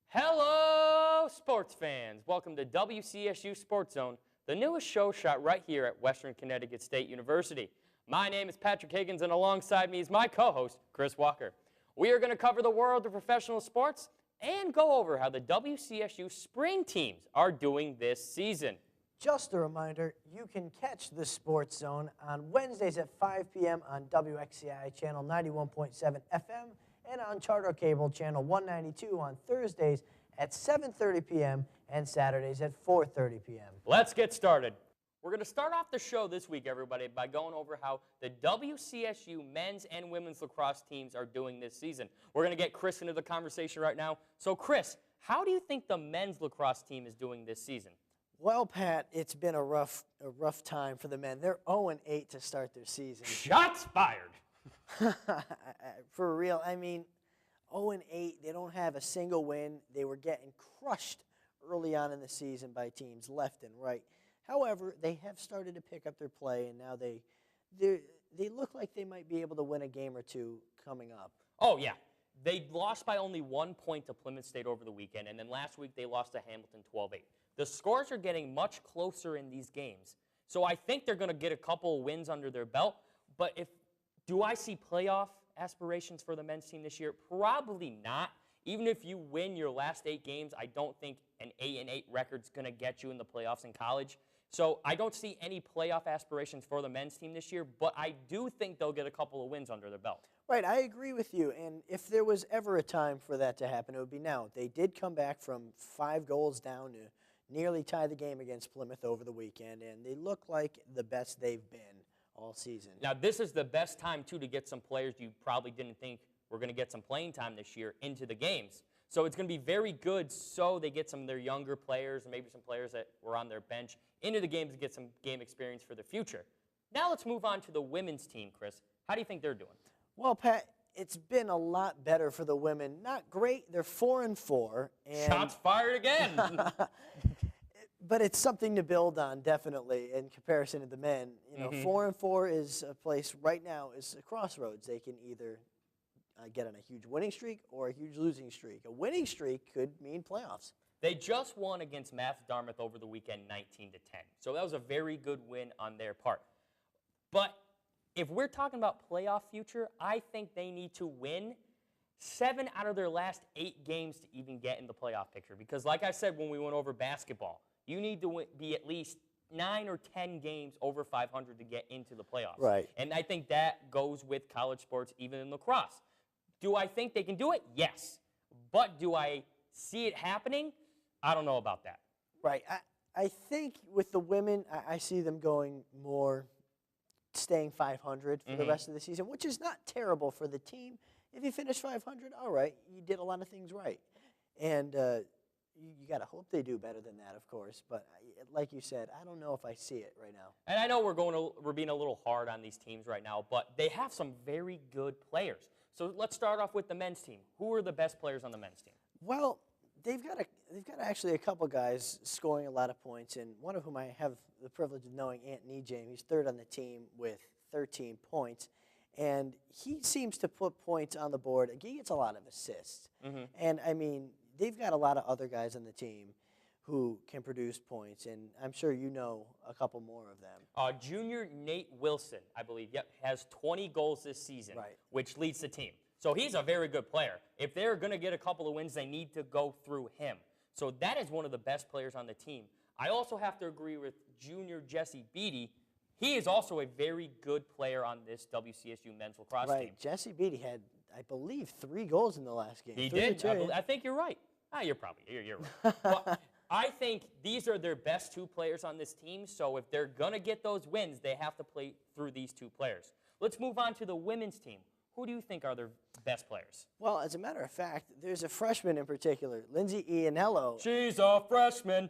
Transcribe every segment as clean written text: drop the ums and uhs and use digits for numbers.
Hello, sports fans. Welcome to WCSU Sports Zone, the newest show shot right here at Western Connecticut State University. My name is Patrick Higgins, and alongside me is my co-host, Chris Walker. We are going to cover the world of professional sports and go over how the WCSU spring teams are doing this season. Just a reminder, you can catch the Sports Zone on Wednesdays at 5 p.m. on WXCI channel 91.7 FM and on Charter Cable channel 192 on Thursdays at 7:30 p.m. and Saturdays at 4:30 p.m. Let's get started. We're going to start off the show this week, everybody, by going over how the WCSU men's and women's lacrosse teams are doing this season. We're going to get Chris into the conversation right now. So, Chris, how do you think the men's lacrosse team is doing this season? Well, Pat, it's been a rough time for the men. They're 0-8 to start their season. Shots fired! For real, I mean, 0-8, they don't have a single win. They were getting crushed early on in the season by teams left and right. However, they have started to pick up their play, and now they look like they might be able to win a game or two coming up. Oh, yeah. They lost by only 1 point to Plymouth State over the weekend, and then last week they lost to Hamilton 12-8. The scores are getting much closer in these games, so I think they're going to get a couple of wins under their belt. But do I see playoff aspirations for the men's team this year? Probably not. Even if you win your last 8 games, I don't think an 8-8 record's going to get you in the playoffs in college. So I don't see any playoff aspirations for the men's team this year, but I do think they'll get a couple of wins under their belt. Right, I agree with you, and if there was ever a time for that to happen, it would be now. They did come back from 5 goals down to nearly tie the game against Plymouth over the weekend, and they look like the best they've been all season. Now, this is the best time, too, to get some players you probably didn't think were going to get some playing time this year into the games. So it's going to be very good so they get some of their younger players and maybe some players that were on their bench into the games to get some game experience for the future. Now let's move on to the women's team, Chris. How do you think they're doing? Well, Pat, it's been a lot better for the women. Not great. They're 4-4. And shots fired again. But it's something to build on, definitely, in comparison to the men. You know, 4-4 is a place right now is a crossroads. They can either get on a huge winning streak or a huge losing streak. A winning streak could mean playoffs. They just won against Math Dartmouth over the weekend 19-10. So that was a very good win on their part. But if we're talking about playoff future, I think they need to win 7 out of their last 8 games to even get in the playoff picture. Because like I said when we went over basketball, you need to be at least 9 or 10 games over 500 to get into the playoffs. Right. And I think that goes with college sports, even in lacrosse. Do I think they can do it? Yes. But do I see it happening? I don't know about that. Right. I think with the women, I see them going more, staying 500 for the rest of the season, which is not terrible for the team. If you finish 500, all right, you did a lot of things right. And you got to hope they do better than that, of course. But like you said, I don't know if I see it right now. And I know we're being a little hard on these teams right now, but they have some very good players. So let's start off with the men's team. Who are the best players on the men's team? Well, they've got actually a couple guys scoring a lot of points, and one of whom I have the privilege of knowing, Anthony James. He's third on the team with 13 points, and he seems to put points on the board. He gets a lot of assists, and I mean, they've got a lot of other guys on the team who can produce points, and I'm sure you know a couple more of them. Junior Nate Wilson, I believe, has 20 goals this season, which leads the team. So he's a very good player. If they're going to get a couple of wins, they need to go through him. So that is one of the best players on the team. I also have to agree with junior Jesse Beatty. He is also a very good player on this WCSU men's lacrosse team. Right, Jesse Beatty had, I believe, 3 goals in the last game. He did. I think you're right. You're right. But I think these are their best 2 players on this team, so if they're going to get those wins, they have to play through these 2 players. Let's move on to the women's team. Who do you think are their best players? Well, as a matter of fact, there's a freshman in particular, Lindsay Ianello. She's a freshman.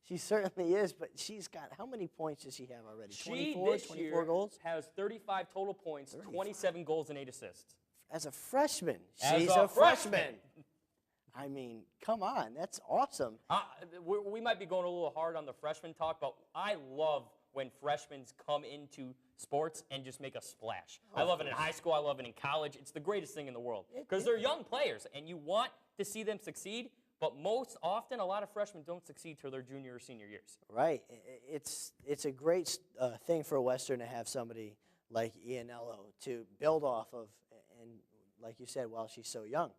She certainly is, but she's got, how many points does she have already? 24 goals? Has 35 total points, 27 goals and 8 assists. As a freshman. She's a freshman. I mean, come on, that's awesome. We might be going a little hard on the freshman talk, but I love when freshmen come into sports and just make a splash. I love it in high school. I love it in college. It's the greatest thing in the world because they're young players, and you want to see them succeed. But most often, a lot of freshmen don't succeed till their junior or senior years. Right. It's a great thing for a Western to have somebody like Ianello to build off of, and like you said, while she's so young.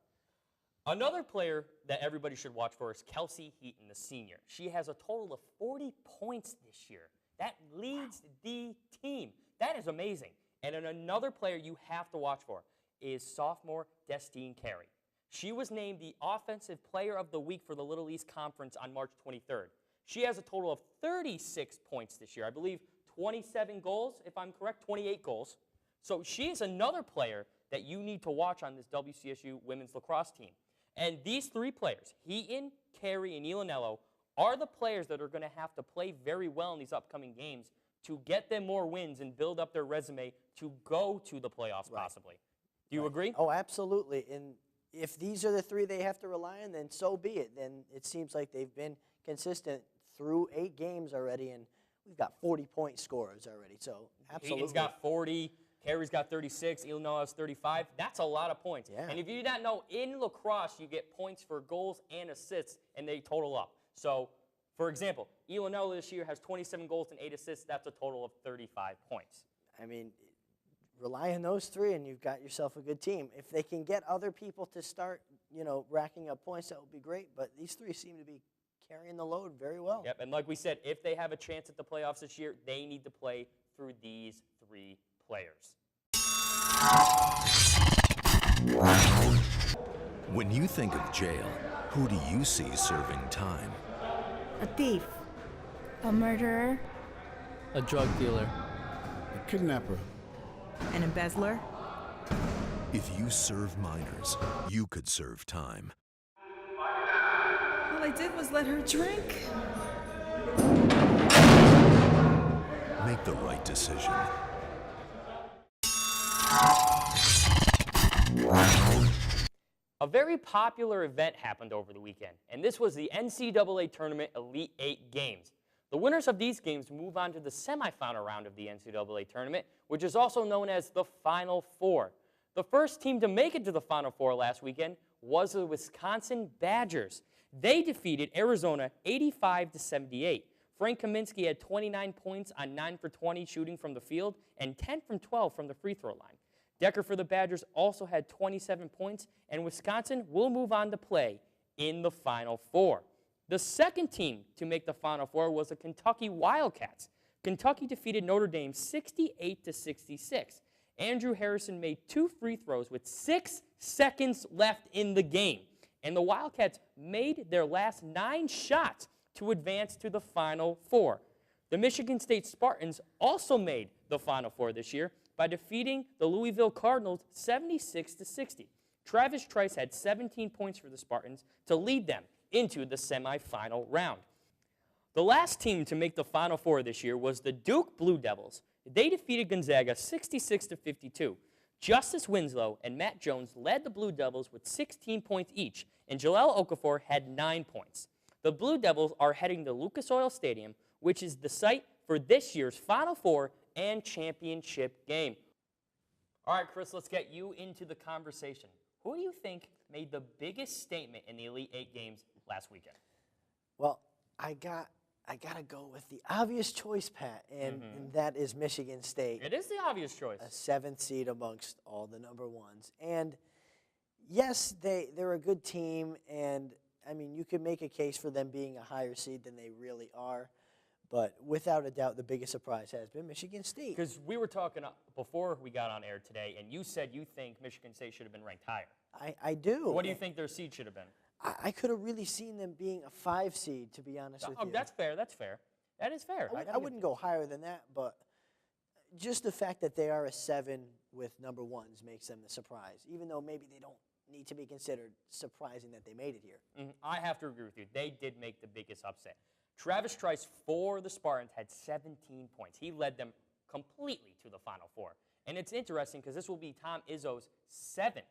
Another player that everybody should watch for is Kelsey Heaton, the senior. She has a total of 40 points this year. That leads the team. That is amazing. And then another player you have to watch for is sophomore Destine Carey. She was named the Offensive Player of the Week for the Little East Conference on March 23rd. She has a total of 36 points this year. I believe 27 goals, if I'm correct, 28 goals. So she is another player that you need to watch on this WCSU women's lacrosse team. And these three players, Heaton, Carey, and Ianello, are the players that are going to have to play very well in these upcoming games to get them more wins and build up their resume to go to the playoffs possibly. Do you agree? Oh, absolutely. And if these are the three they have to rely on, then so be it. Then it seems like they've been consistent through 8 games already, and we've got 40-point scorers already. So absolutely. Heaton's got 40. Carey's got 36, Illinois has 35. That's a lot of points. Yeah. And if you did not know, in lacrosse, you get points for goals and assists, and they total up. So, for example, Illinois this year has 27 goals and 8 assists. That's a total of 35 points. I mean, rely on those three, and you've got yourself a good team. If they can get other people to start, racking up points, that would be great. But these three seem to be carrying the load very well. Yep, and like we said, if they have a chance at the playoffs this year, they need to play through these 3 players. When you think of jail, who do you see serving time? A thief. A murderer. A drug dealer. A kidnapper. An embezzler. If you serve minors, you could serve time. All I did was let her drink. Make the right decision. A very popular event happened over the weekend, and this was the NCAA Tournament Elite 8 games. The winners of these games move on to the semifinal round of the NCAA Tournament, which is also known as the Final Four. The first team to make it to the Final Four last weekend was the Wisconsin Badgers. They defeated Arizona 85-78. Frank Kaminsky had 29 points on 9 for 20 shooting from the field and 10 from 12 from the free throw line. Decker for the Badgers also had 27 points, and Wisconsin will move on to play in the Final Four. The second team to make the Final Four was the Kentucky Wildcats. Kentucky defeated Notre Dame 68-66. Andrew Harrison made 2 free throws with 6 seconds left in the game, and the Wildcats made their last 9 shots to advance to the Final Four. The Michigan State Spartans also made the Final Four this year by defeating the Louisville Cardinals 76-60. Travis Trice had 17 points for the Spartans to lead them into the semifinal round. The last team to make the Final Four this year was the Duke Blue Devils. They defeated Gonzaga 66-52. Justice Winslow and Matt Jones led the Blue Devils with 16 points each, and Jaleel Okafor had 9 points. The Blue Devils are heading to Lucas Oil Stadium, which is the site for this year's Final Four and championship game. All right, Chris, let's get you into the conversation. Who do you think made the biggest statement in the Elite 8 games last weekend? Well, I got to go with the obvious choice, Pat, and that is Michigan State. It is the obvious choice. A 7th seed amongst all the number ones. And yes, they're a good team, and I mean, you could make a case for them being a higher seed than they really are. But without a doubt, the biggest surprise has been Michigan State. Because we were talking before we got on air today, and you said you think Michigan State should have been ranked higher. I do. What do you think their seed should have been? I could have really seen them being a 5 seed, to be honest with you. That's fair. That's fair. That is fair. I wouldn't go higher than that, but just the fact that they are a 7 with number ones makes them the surprise, even though maybe they don't need to be considered surprising that they made it here. I have to agree with you. They did make the biggest upset. Travis Trice for the Spartans had 17 points. He led them completely to the Final Four. And it's interesting because this will be Tom Izzo's 7th,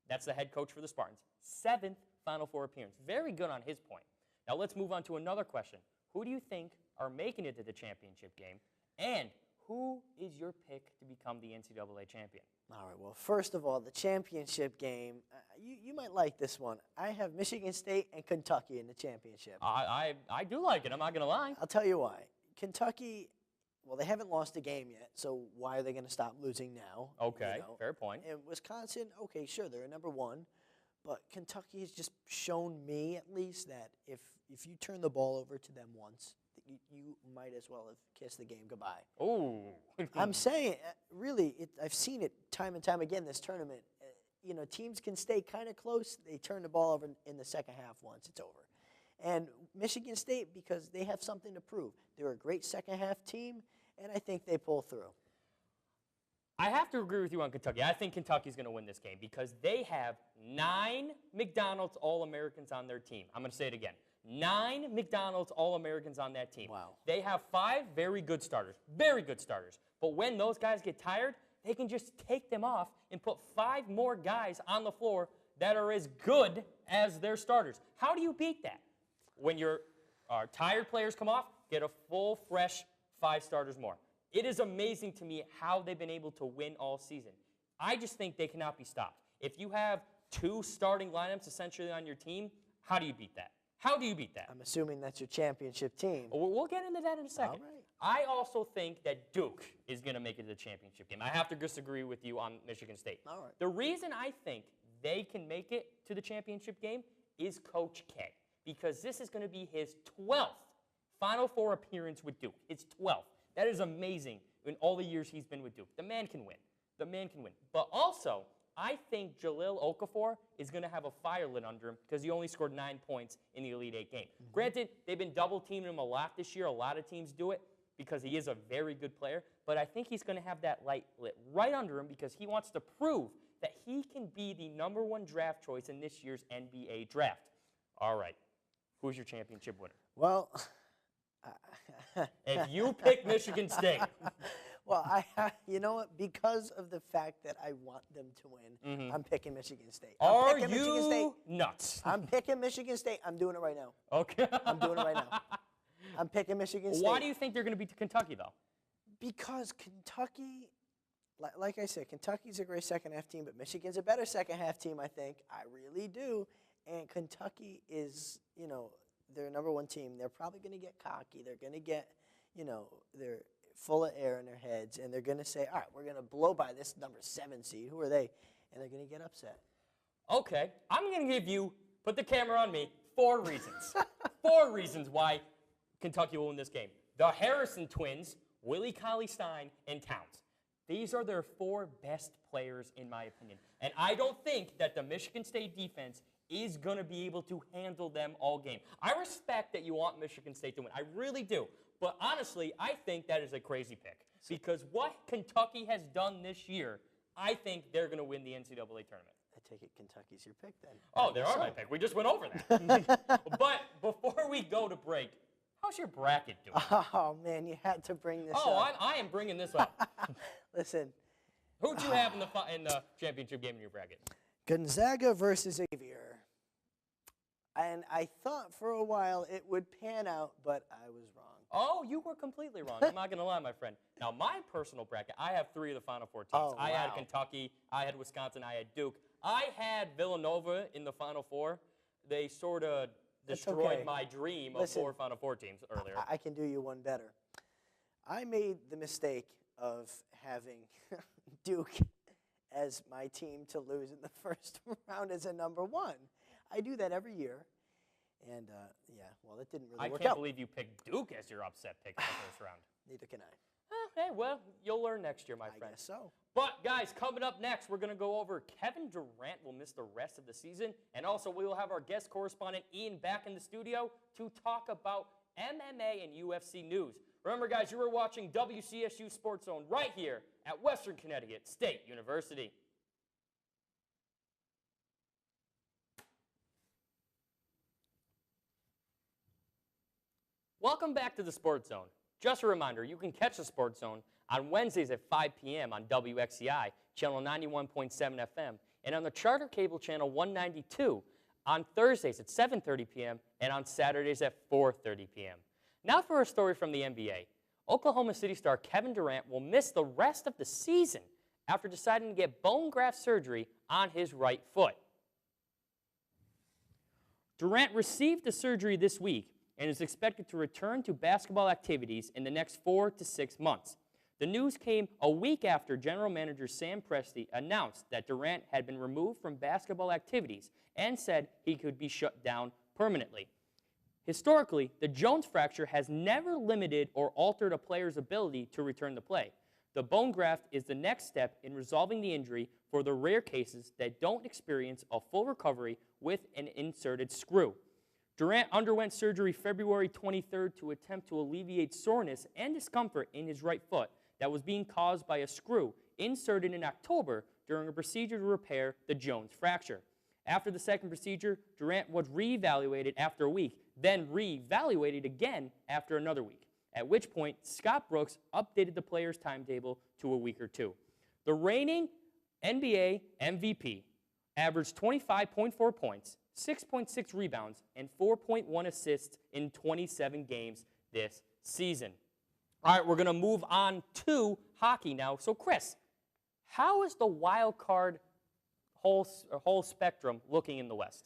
that's the head coach for the Spartans, 7th Final Four appearance. Very good on his point. Now let's move on to another question. Who do you think are making it to the championship game? And who is your pick to become the NCAA champion? All right, well, first of all, the championship game, you might like this one. I have Michigan State and Kentucky in the championship. I do like it. I'm not going to lie. I'll tell you why. Kentucky, well, they haven't lost a game yet, so why are they going to stop losing now? Okay, fair point. And Wisconsin, okay, sure, they're number one, but Kentucky has just shown me, at least, that if you turn the ball over to them once, you might as well have kissed the game goodbye. Oh. I'm saying, really, I've seen it time and time again this tournament. Teams can stay kind of close. They turn the ball over in the second half once it's over. And Michigan State, because they have something to prove. They're a great second half team, and I think they pull through. I have to agree with you on Kentucky. I think Kentucky's going to win this game because they have 9 McDonald's All-Americans on their team. I'm going to say it again. 9 McDonald's All-Americans on that team. Wow. They have 5 very good starters. Very good starters. But when those guys get tired, they can just take them off and put 5 more guys on the floor that are as good as their starters. How do you beat that? When your tired players come off, get a full, fresh 5 starters more. It is amazing to me how they've been able to win all season. I just think they cannot be stopped. If you have 2 starting lineups essentially on your team, how do you beat that? How do you beat that? I'm assuming that's your championship team. We'll get into that in a second. All right. I also think that Duke is going to make it to the championship game. I have to disagree with you on Michigan State. All right. The reason I think they can make it to the championship game is Coach K, because this is going to be his 12th Final Four appearance with Duke. It's 12th. That is amazing in all the years he's been with Duke. The man can win. The man can win. But also, I think Jahlil Okafor is going to have a fire lit under him because he only scored 9 points in the Elite 8 game. Granted, they've been double-teaming him a lot this year. A lot of teams do it because he is a very good player. But I think he's going to have that light lit right under him because he wants to prove that he can be the #1 draft choice in this year's NBA draft. All right. Who's your championship winner? Well, if you pick Michigan State. Well, you know what? Because of the fact that I want them to win, I'm picking Michigan State. Are you nuts? I'm picking Michigan State. I'm doing it right now. Okay. I'm doing it right now. I'm picking Michigan State. Why do you think they're going to beat Kentucky, though? Because Kentucky, like I said, Kentucky's a great second half team, but Michigan's a better second half team, I think. I really do. And Kentucky is, they're #1 team. They're probably going to get cocky. They're going to get, they're full of air in their heads, and they're going to say, all right, we're going to blow by this #7 seed. Who are they? And they're going to get upset. Okay. I'm going to give you, put the camera on me, 4 reasons. 4 reasons why Kentucky will win this game. The Harrison twins, Willie Cauley-Stein, and Towns. These are their 4 best players, in my opinion. And I don't think that the Michigan State defense is going to be able to handle them all game. I respect that you want Michigan State to win. I really do. But honestly, I think that is a crazy pick. Because what Kentucky has done this year, I think they're going to win the NCAA tournament. I take it Kentucky's your pick then. Oh, they are my pick. We just went over that. But before we go to break, how's your bracket doing? Oh, man, you had to bring this Oh, up. I am bringing this up. Listen. Who'd you have in the championship game in your bracket? Gonzaga versus Xavier. And I thought for a while it would pan out, but I was wrong. Oh, you were completely wrong. I'm not going to lie, my friend. Now, my personal bracket, I have 3 of the Final Four teams. Oh, I had wow. Kentucky, I had Wisconsin, I had Duke. I had Villanova in the Final Four. They sort of destroyed okay. my dream of Listen, 4 Final Four teams earlier. I can do you one better. I made the mistake of having Duke as my team to lose in the first round as a #1. I do that every year. And, yeah, well, it didn't really work out. I can't believe you picked Duke as your upset pick in the first round. Neither can I. Okay, well, you'll learn next year, my friend. I guess so. But, guys, coming up next, we're going to go over Kevin Durant will miss the rest of the season. And also, we will have our guest correspondent, Ian, back in the studio to talk about MMA and UFC news. Remember, guys, you were watching WCSU Sports Zone right here at Western Connecticut State University. Welcome back to the Sports Zone. Just a reminder, you can catch the Sports Zone on Wednesdays at 5 p.m. on WXCI, channel 91.7 FM, and on the Charter Cable channel 192 on Thursdays at 7:30 p.m. and on Saturdays at 4:30 p.m. Now for a story from the NBA. Oklahoma City star Kevin Durant will miss the rest of the season after deciding to get bone graft surgery on his right foot. Durant received the surgery this week and is expected to return to basketball activities in the next 4 to 6 months. The news came a week after general manager Sam Presti announced that Durant had been removed from basketball activities and said he could be shut down permanently. Historically, the Jones fracture has never limited or altered a player's ability to return to play. The bone graft is the next step in resolving the injury for the rare cases that don't experience a full recovery with an inserted screw. Durant underwent surgery February 23rd to attempt to alleviate soreness and discomfort in his right foot that was being caused by a screw inserted in October during a procedure to repair the Jones fracture. After the second procedure, Durant was reevaluated after a week, then reevaluated again after another week, at which point Scott Brooks updated the player's timetable to a week or two. The reigning NBA MVP averaged 25.4 points, 6.6 rebounds, and 4.1 assists in 27 games this season. All right, we're going to move on to hockey now. So, Chris, how is the wild card whole spectrum looking in the West?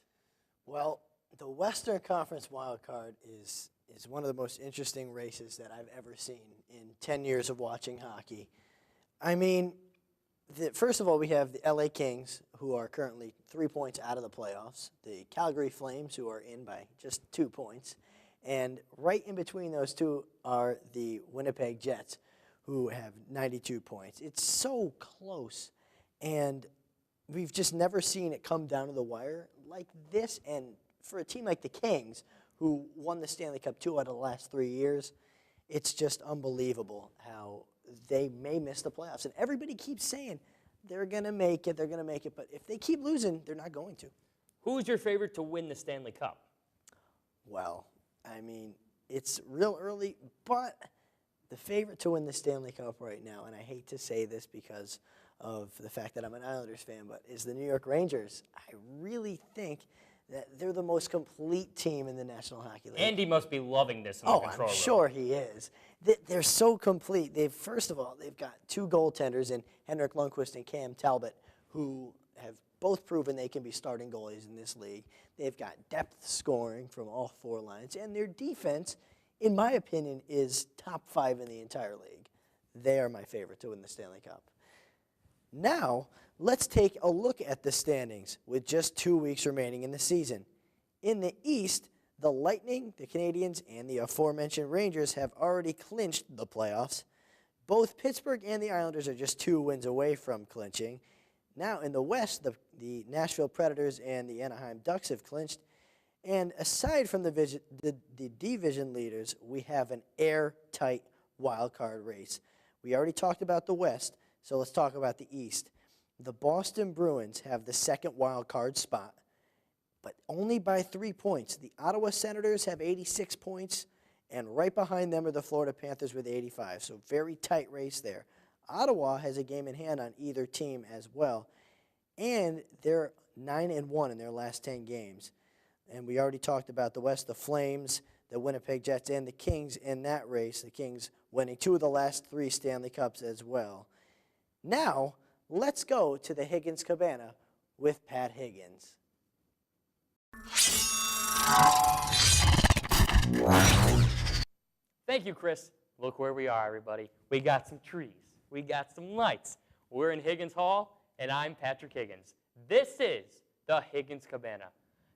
Well, the Western Conference wild card is one of the most interesting races that I've ever seen in 10 years of watching hockey. I mean, first of all, we have the LA Kings, who are currently 3 points out of the playoffs, the Calgary Flames, who are in by just 2 points, and right in between those two are the Winnipeg Jets, who have 92 points. It's so close, and we've just never seen it come down to the wire like this. And for a team like the Kings, who won the Stanley Cup 2 out of the last 3 years, it's just unbelievable how they may miss the playoffs. And everybody keeps saying they're going to make it, but if they keep losing, they're not going to. Who's your favorite to win the Stanley Cup? Well, I mean, it's real early, but the favorite to win the Stanley Cup right now, and I hate to say this because of the fact that I'm an Islanders fan, but is the New York Rangers. I really think that they're the most complete team in the National Hockey League. Andy must be loving this in the control room. I'm sure he is. They're so complete. First of all, they've got 2 goaltenders in Henrik Lundqvist and Cam Talbot, who have both proven they can be starting goalies in this league. They've got depth scoring from all 4 lines, and their defense, in my opinion, is top 5 in the entire league. They are my favorite to win the Stanley Cup. Now, let's take a look at the standings with just 2 weeks remaining in the season. In the East, the Lightning, the Canadiens, and the aforementioned Rangers have already clinched the playoffs. Both Pittsburgh and the Islanders are just 2 wins away from clinching. Now, in the West, the Nashville Predators and the Anaheim Ducks have clinched. And aside from the division leaders, we have an airtight wild card race. We already talked about the West, so let's talk about the East. The Boston Bruins have the second wild card spot, but only by 3 points. The Ottawa Senators have 86 points, and right behind them are the Florida Panthers with 85, so very tight race there. Ottawa has a game in hand on either team as well, and they're 9-1 in their last 10 games. And we already talked about the West, the Flames, the Winnipeg Jets, and the Kings in that race. The Kings winning 2 of the last 3 Stanley Cups as well. Now, let's go to the Higgins Cabana with Pat Higgins. Thank you, Chris. Look where we are, everybody. We got some trees. We got some lights. We're in Higgins Hall, and I'm Patrick Higgins. This is the Higgins Cabana.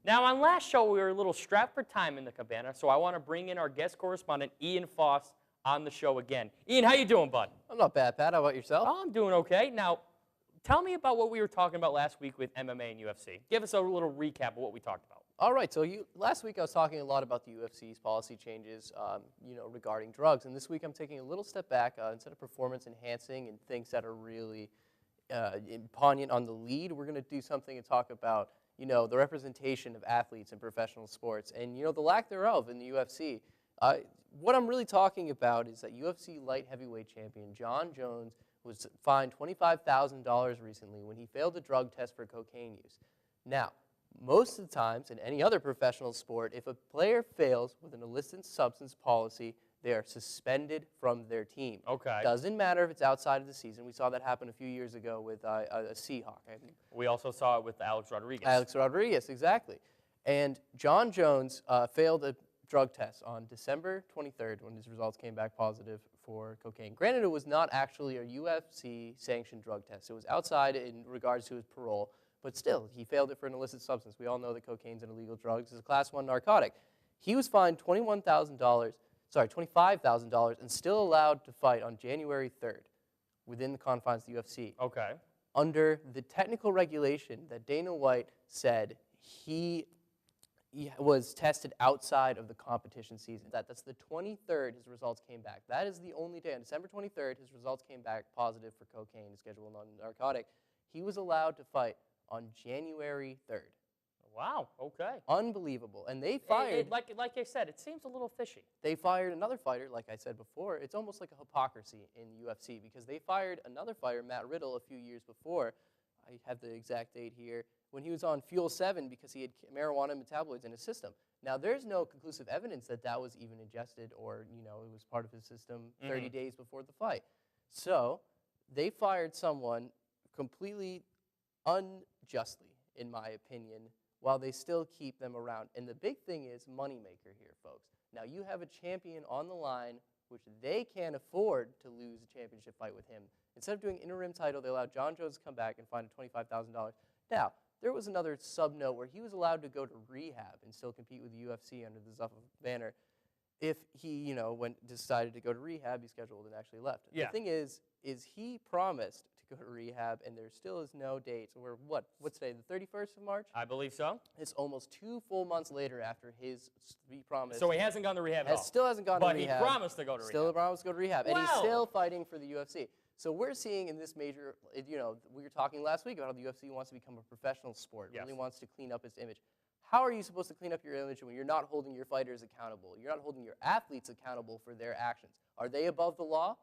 Now, on last show, we were a little strapped for time in the Cabana, so I want to bring in our guest correspondent, Ian Foss, on the show again. Ian, how you doing, bud? I'm not bad, Pat. How about yourself? Oh, I'm doing okay. Now, tell me about what we were talking about last week with MMA and UFC. Give us a little recap of what we talked about. All right. So last week I was talking a lot about the UFC's policy changes, regarding drugs, and this week I'm taking a little step back. Instead of performance enhancing and things that are really poignant on the lead, we're going to do something and talk about the representation of athletes in professional sports and the lack thereof in the UFC. What I'm really talking about is that UFC light heavyweight champion John Jones was fined $25,000 recently when he failed a drug test for cocaine use. Now, most of the times in any other professional sport, if a player fails with an illicit substance policy, They are suspended from their team. Okay. Doesn't matter if it's outside of the season. We saw that happen a few years ago with a Seahawk. We also saw it with Alex Rodriguez. Alex Rodriguez, exactly. And John Jones failed a drug test on December 23rd when his results came back positive for cocaine. Granted, it was not actually a UFC-sanctioned drug test. It was outside in regards to his parole, but still, he failed it for an illicit substance. We all know that cocaine's an illegal drug. It's a Class 1 narcotic. He was fined $25,000 and still allowed to fight on January 3rd within the confines of the UFC. Okay. Under the technical regulation that Dana White said he was tested outside of the competition season. That's the 23rd his results came back. That is the only day. On December 23rd, his results came back positive for cocaine, a Schedule I narcotic. He was allowed to fight on January 3rd. Wow, okay. Unbelievable. And they fired... like I said, it seems a little fishy. They fired another fighter, like I said before. It's almost like a hypocrisy in UFC because they fired another fighter, Matt Riddle, a few years before. I have the exact date here. When he was on Fuel 7 because he had marijuana metaboloids in his system. Now, there's no conclusive evidence that that was even ingested or, it was part of his system 30 days before the fight. So they fired someone completely unjustly, in my opinion, while they still keep them around. And the big thing is moneymaker here, folks. Now, you have a champion on the line, which they can't afford to lose a championship fight with him. Instead of doing interim title, they allowed John Jones to come back and find $25,000. Now, there was another sub-note where he was allowed to go to rehab and still compete with the UFC under the Zuffa banner. If he, decided to go to rehab, he scheduled and actually left. Yeah. The thing is he promised to go to rehab, and there still is no date. So we're, what's today, the 31st of March? I believe so. It's almost 2 full months later after he promised. So he hasn't gone to rehab at all. Still hasn't gone to rehab. But he promised to go to rehab. Still promised to go to rehab. And he's Wow. still fighting for the UFC. So we're seeing in this major, we were talking last week about how the UFC wants to become a professional sport, Yes. really wants to clean up its image. How are you supposed to clean up your image when you're not holding your fighters accountable? You're not holding your athletes accountable for their actions. Are they above the law?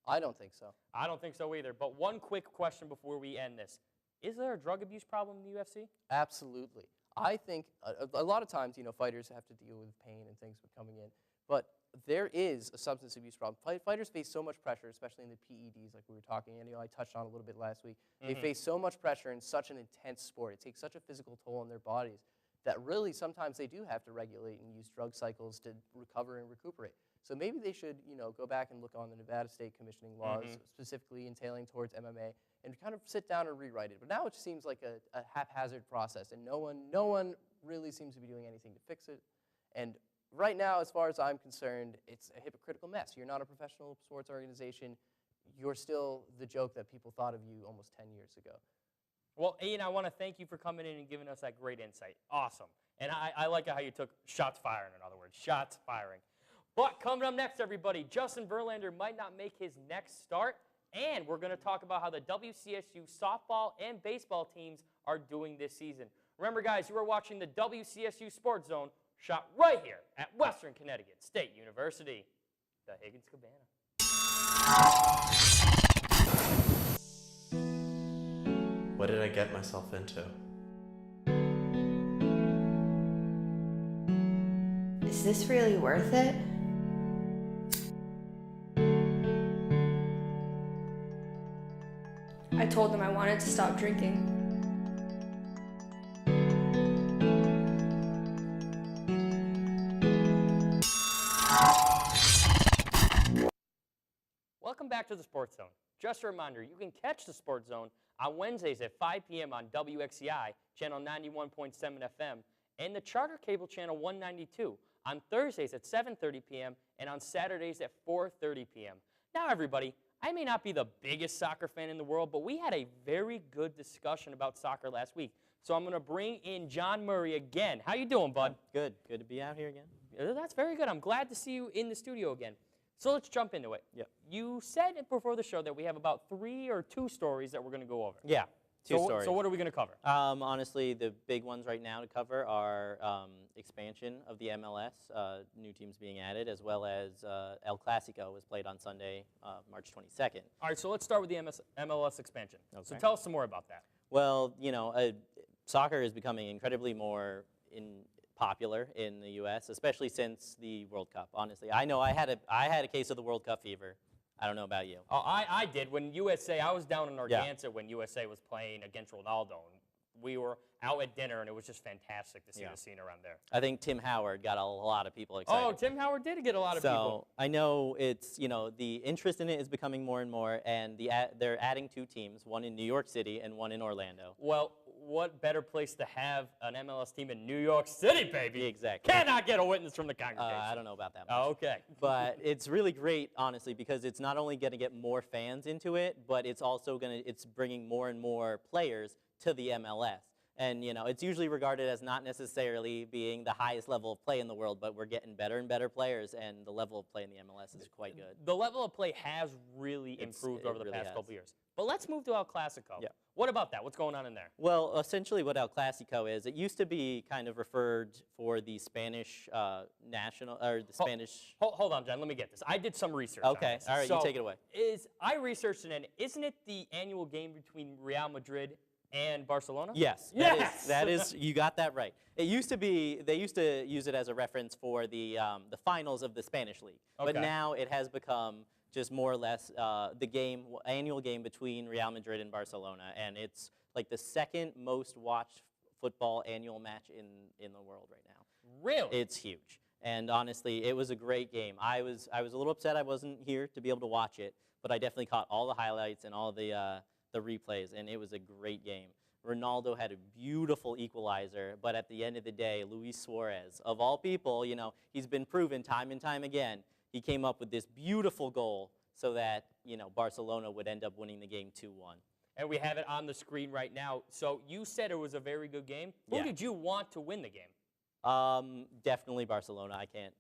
I don't think so. I don't think so either. But one quick question before we end this. Is there a drug abuse problem in the UFC? Absolutely. I think a lot of times, fighters have to deal with pain and things coming in. But there is a substance abuse problem. Fighters face so much pressure, especially in the PEDs like we were talking, and I touched on a little bit last week. They face so much pressure in such an intense sport. It takes such a physical toll on their bodies that really sometimes they do have to regulate and use drug cycles to recover and recuperate. So maybe they should, go back and look on the Nevada State commissioning laws, specifically entailing towards MMA, and kind of sit down and rewrite it. But now it just seems like a haphazard process, and no one really seems to be doing anything to fix it. And right now, as far as I'm concerned, it's a hypocritical mess. You're not a professional sports organization. You're still the joke that people thought of you almost 10 years ago. Well, Ian, I want to thank you for coming in and giving us that great insight. Awesome. And I like how you took shots firing, in other words. Shots firing. But coming up next, everybody, Justin Verlander might not make his next start, and we're going to talk about how the WCSU softball and baseball teams are doing this season. Remember, guys, you are watching the WCSU Sports Zone, shot right here at Western Connecticut State University, the Higgins Cabana. What did I get myself into? Is this really worth it? I told them I wanted to stop drinking. Welcome back to the Sports Zone. Just a reminder, you can catch the Sports Zone on Wednesdays at 5 p.m. on WXCI, channel 91.7 FM, and the Charter Cable channel 192 on Thursdays at 7:30 p.m. and on Saturdays at 4:30 p.m. Now, everybody, I may not be the biggest soccer fan in the world, but we had a very good discussion about soccer last week. So I'm going to bring in John Murray again. How you doing, bud? Good. Good to be out here again. That's very good. I'm glad to see you in the studio again. So let's jump into it. Yep. You said before the show that we have about 3 or 2 stories that we're going to go over. Yeah, two stories. So what are we going to cover? Honestly, the big ones right now to cover are expansion of the MLS, new teams being added, as well as El Clasico was played on Sunday, March 22nd. All right, so let's start with the MLS expansion. So Okay. tell us some more about that. Well, soccer is becoming incredibly more popular in the U.S., especially since the World Cup. Honestly, I know I had a case of the World Cup fever. I don't know about you. Oh, I did. When USA, I was down in Narragansett when USA was playing against Ronaldo. And we were out at dinner, and it was just fantastic to see the scene around there. I think Tim Howard got a lot of people excited. Oh, Tim Howard did get a lot of people. So I know it's, the interest in it is becoming more and more, and they're adding 2 teams, one in New York City and one in Orlando. Well, what better place to have an MLS team in New York City, baby? Exactly. Cannot get a witness from the congregation. I don't know about that much. Oh, okay. But it's really great, honestly, because it's not only going to get more fans into it, but it's also it's bringing more and more players to the MLS. And, it's usually regarded as not necessarily being the highest level of play in the world, but we're getting better and better players, and the level of play in the MLS is quite good. The level of play has really improved over the really past has. couple years. But let's move to El Clasico. Yeah. What about that? What's going on in there? Well, essentially what El Clasico is, it used to be kind of referred for the Spanish Spanish... Hold on, John. Let me get this. I did some research on Okay. this. All right, So you take it away. I researched it, and isn't it the annual game between Real Madrid and Barcelona? Yes. Yes! That is, you got that right. It used to be, they used to use it as a reference for the finals of the Spanish league. But Okay. now it has become just more or less the annual game between Real Madrid and Barcelona. And it's like the second most watched football annual match in the world right now. Really? It's huge. And honestly, it was a great game. I was a little upset I wasn't here to be able to watch it, but I definitely caught all the highlights and all the replays, and it was a great game. Ronaldo had a beautiful equalizer, but at the end of the day, Luis Suarez, of all people, he's been proven time and time again, he came up with this beautiful goal so that, Barcelona would end up winning the game 2-1. And we have it on the screen right now. So you said it was a very good game. Who Yeah. did you want to win the game? Definitely Barcelona. I can't,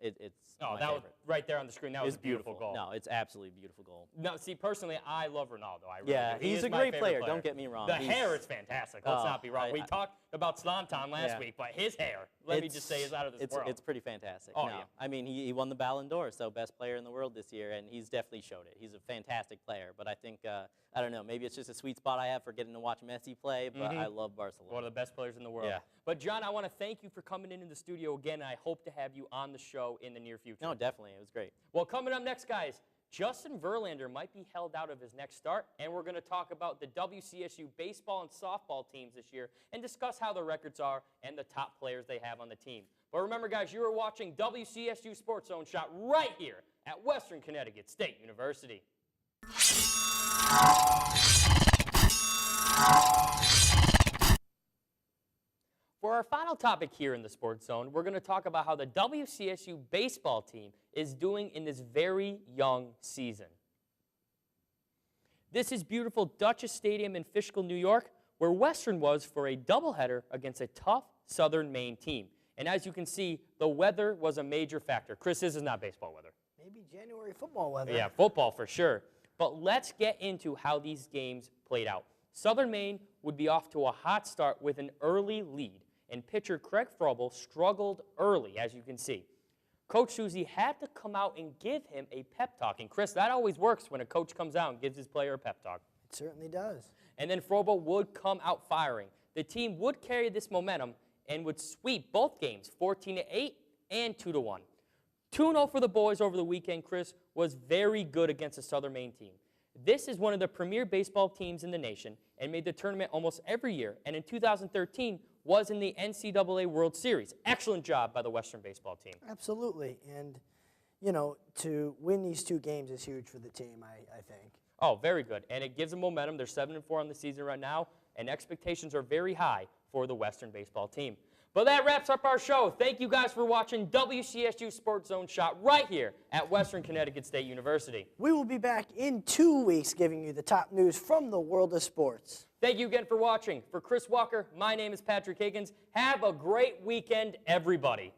it's Oh, my that was favorite. right there on the screen. That was It's a beautiful goal. No, it's absolutely beautiful goal. No, see, personally, I love Ronaldo. I really Yeah, do. He he's is a my great favorite player, don't get me wrong. The He's- hair is fantastic. Let's Oh, not be wrong. We talked about Zlatan last Yeah. week, but his hair, let me just say, is out of this world. It's pretty fantastic. Oh, No, yeah. I mean, he won the Ballon d'Or, so best player in the world this year, and he's definitely showed it. He's a fantastic player, but I think, I don't know, maybe it's just a sweet spot I have for getting to watch Messi play, but I love Barcelona. One of the best players in the world. Yeah. But, John, I want to thank you for coming into the studio again, and I hope to have you on the show in the near future. No, definitely. It was great. Well, coming up next, guys, Justin Verlander might be held out of his next start, and we're going to talk about the WCSU baseball and softball teams this year and discuss how the records are and the top players they have on the team. But remember, guys, you are watching WCSU Sports Zone Shot right here at Western Connecticut State University. For our final topic here in the Sports Zone, we're going to talk about how the WCSU baseball team is doing in this very young season. This is beautiful Duchess Stadium in Fishkill, New York, where Western was for a doubleheader against a tough Southern Maine team. And as you can see, the weather was a major factor. Chris, this is not baseball weather. Maybe January football weather. Yeah, football for sure. But let's get into how these games played out. Southern Maine would be off to a hot start with an early lead, and pitcher Craig Frobel struggled early, as you can see. Coach Susie had to come out and give him a pep talk. And Chris, that always works when a coach comes out and gives his player a pep talk. It certainly does. And then Frobel would come out firing. The team would carry this momentum and would sweep both games, 14-8 and 2-1. 2-0 for the boys over the weekend, Chris, was very good against the Southern Maine team. This is one of the premier baseball teams in the nation and made the tournament almost every year, and in 2013 was in the NCAA World Series. Excellent job by the Western baseball team. Absolutely. And, to win these 2 games is huge for the team, I think. Oh, very good. And it gives them momentum. They're 7-4 on the season right now, and expectations are very high for the Western baseball team. But that wraps up our show. Thank you guys for watching WCSU Sports Zone Shot right here at Western Connecticut State University. We will be back in 2 weeks giving you the top news from the world of sports. Thank you again for watching. For Chris Walker, my name is Patrick Higgins. Have a great weekend, everybody.